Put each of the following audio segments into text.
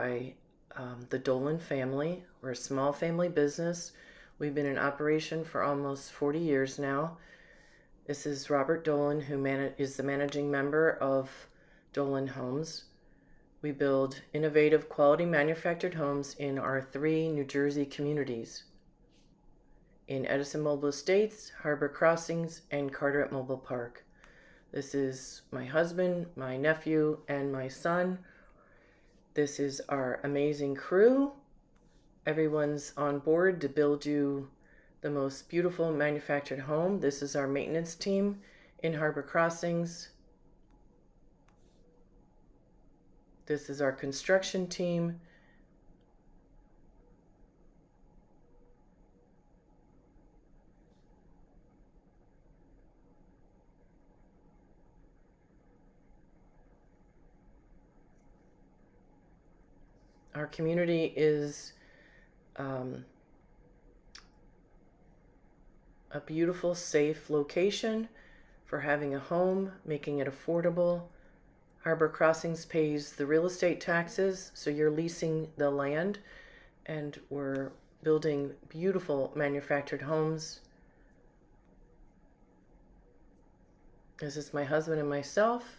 by the Dolan family. We're a small family business. We've been in operation for almost 40 years now. This is Robert Dolan, who is the managing member of Dolan Homes. We build innovative, quality manufactured homes in our 3 New Jersey communities: in Edison Mobile Estates, Harbor Crossings, and Carteret Mobile Park. This is my husband, my nephew, and my son. This is our amazing crew. Everyone's on board to build you the most beautiful manufactured home. This is our maintenance team in Harbor Crossings. This is our construction team. Our community is a beautiful, safe location for having a home, making it affordable. Harbor Crossings pays the real estate taxes, so you're leasing the land, and we're building beautiful manufactured homes. This is my husband and myself.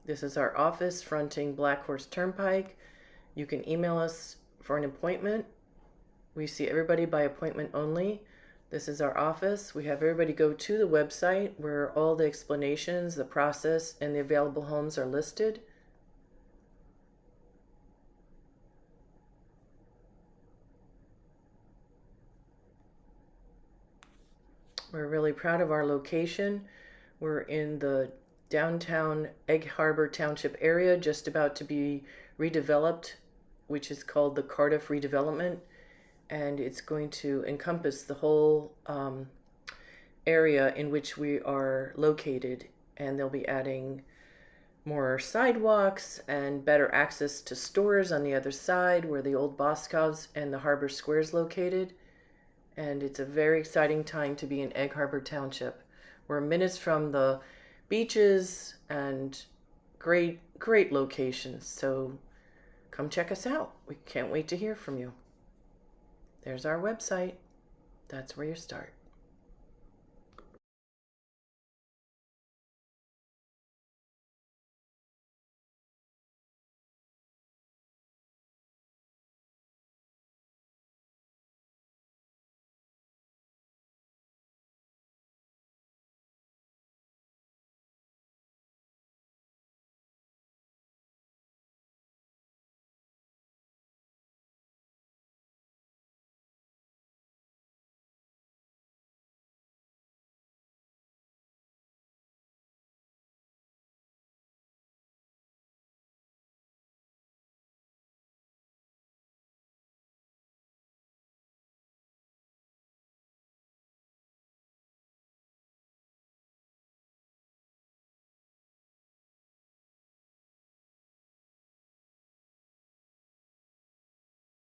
This is our office fronting Black Horse Turnpike. You can email us for an appointment. We see everybody by appointment only. This is our office. We have everybody go to the website where all the explanations, the process, and the available homes are listed. We're really proud of our location. We're in the downtown Egg Harbor Township area, just about to be redeveloped, which is called the Cardiff Redevelopment. And it's going to encompass the whole area in which we are located. And they'll be adding more sidewalks and better access to stores on the other side where the old Boscov's and the Harbor Square is located. And it's a very exciting time to be in Egg Harbor Township. We're minutes from the beaches and great locations. So come check us out. We can't wait to hear from you. There's our website. That's where you start.